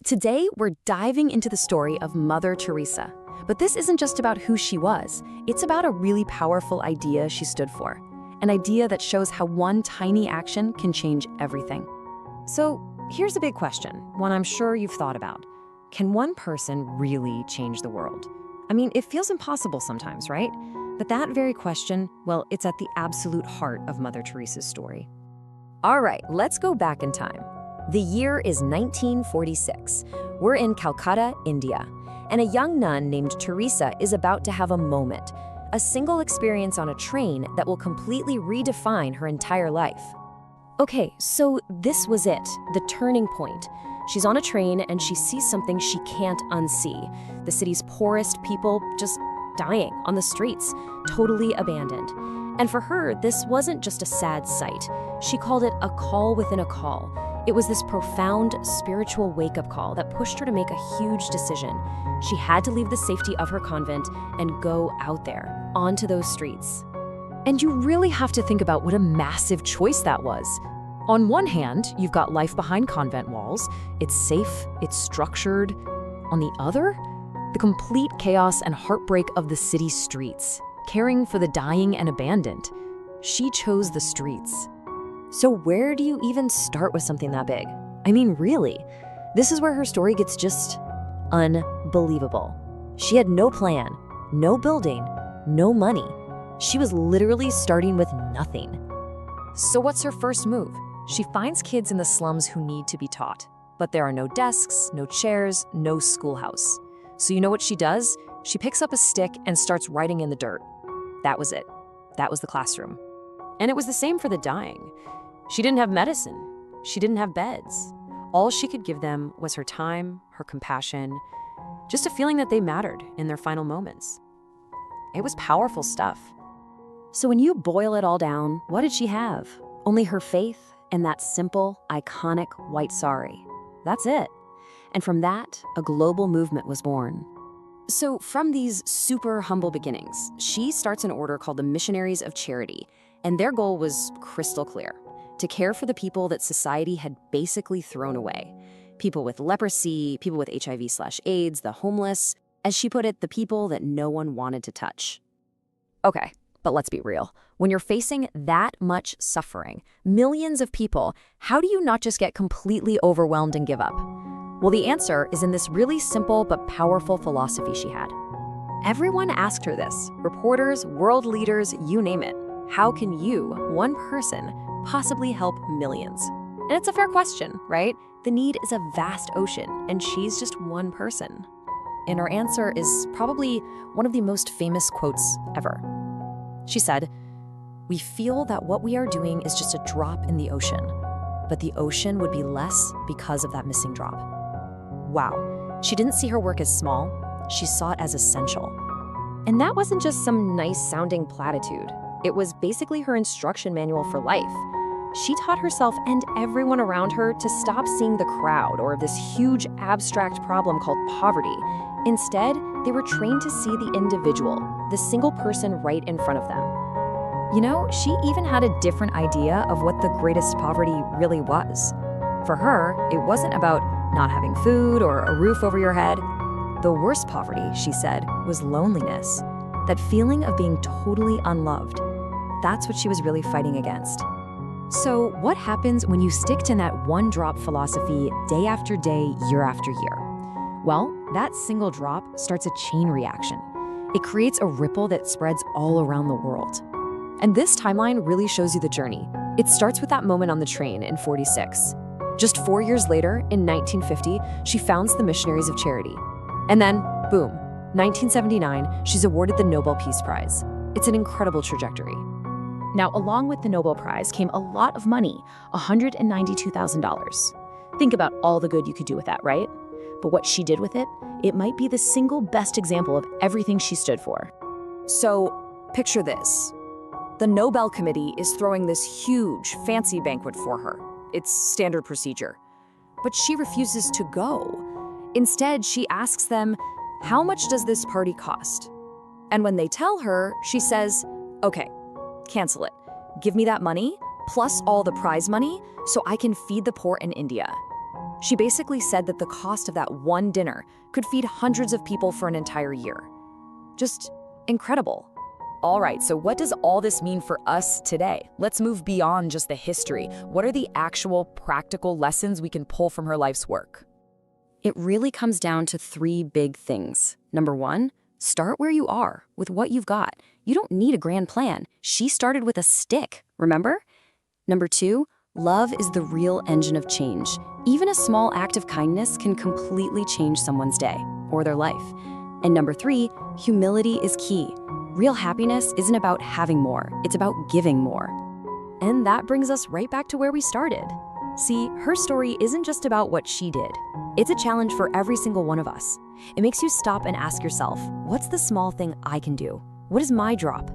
Today, we're diving into the story of Mother Teresa. But this isn't just about who she was. It's about a really powerful idea she stood for. An idea that shows how one tiny action can change everything. So here's a big question, one I'm sure you've thought about. Can one person really change the world? I mean, it feels impossible sometimes, right? But that very question, well, it's at the absolute heart of Mother Teresa's story. All right, let's go back in time. The year is 1946. We're in Calcutta, India, and a young nun named Teresa is about to have a moment, a single experience on a train that will completely redefine her entire life. Okay, so this was it, the turning point. She's on a train and she sees something she can't unsee. The city's poorest people just dying on the streets, totally abandoned. And for her, this wasn't just a sad sight. She called it a call within a call. It was this profound spiritual wake-up call that pushed her to make a huge decision. She had to leave the safety of her convent and go out there, onto those streets. And you really have to think about what a massive choice that was. On one hand, you've got life behind convent walls. It's safe, it's structured. On the other, the complete chaos and heartbreak of the city streets, caring for the dying and abandoned. She chose the streets. So where do you even start with something that big? I mean, really, this is where her story gets just unbelievable. She had no plan, no building, no money. She was literally starting with nothing. So what's her first move? She finds kids in the slums who need to be taught, but there are no desks, no chairs, no schoolhouse. So you know what she does? She picks up a stick and starts writing in the dirt. That was it. That was the classroom. And it was the same for the dying. She didn't have medicine. She didn't have beds. All she could give them was her time, her compassion, just a feeling that they mattered in their final moments. It was powerful stuff. So when you boil it all down, what did she have? Only her faith and that simple, iconic white sari. That's it. And from that, a global movement was born. So from these super humble beginnings, she starts an order called the Missionaries of Charity, and their goal was crystal clear: to care for the people that society had basically thrown away. People with leprosy, people with HIV/AIDS, the homeless, as she put it, the people that no one wanted to touch. Okay, but let's be real. When you're facing that much suffering, millions of people, how do you not just get completely overwhelmed and give up? Well, the answer is in this really simple but powerful philosophy she had. Everyone asked her this, reporters, world leaders, you name it. How can you, one person, possibly help millions? And it's a fair question, right? The need is a vast ocean, and she's just one person. And her answer is probably one of the most famous quotes ever. She said, "We feel that what we are doing is just a drop in the ocean, but the ocean would be less because of that missing drop." Wow, she didn't see her work as small, she saw it as essential. And that wasn't just some nice-sounding platitude. It was basically her instruction manual for life. She taught herself and everyone around her to stop seeing the crowd or this huge abstract problem called poverty. Instead, they were trained to see the individual, the single person right in front of them. You know, she even had a different idea of what the greatest poverty really was. For her, it wasn't about not having food or a roof over your head. The worst poverty, she said, was loneliness. That feeling of being totally unloved. That's what she was really fighting against. So what happens when you stick to that one-drop philosophy day after day, year after year? Well, that single drop starts a chain reaction. It creates a ripple that spreads all around the world. And this timeline really shows you the journey. It starts with that moment on the train in 46. Just 4 years later, in 1950, she founds the Missionaries of Charity. And then, boom, 1979, she's awarded the Nobel Peace Prize. It's an incredible trajectory. Now, along with the Nobel Prize came a lot of money, $192,000. Think about all the good you could do with that, right? But what she did with it, it might be the single best example of everything she stood for. So, picture this. The Nobel Committee is throwing this huge, fancy banquet for her. It's standard procedure. But she refuses to go. Instead, she asks them, "How much does this party cost?" And when they tell her, she says, "Okay, cancel it. Give me that money, plus all the prize money, so I can feed the poor in India." She basically said that the cost of that one dinner could feed hundreds of people for an entire year. Just incredible. All right, so what does all this mean for us today? Let's move beyond just the history. What are the actual practical lessons we can pull from her life's work? It really comes down to three big things. Number one, start where you are, with what you've got. You don't need a grand plan. She started with a stick, remember? Number two, love is the real engine of change. Even a small act of kindness can completely change someone's day or their life. And number three, humility is key. Real happiness isn't about having more, it's about giving more. And that brings us right back to where we started. See, her story isn't just about what she did. It's a challenge for every single one of us. It makes you stop and ask yourself, what's the small thing I can do? What is my drop?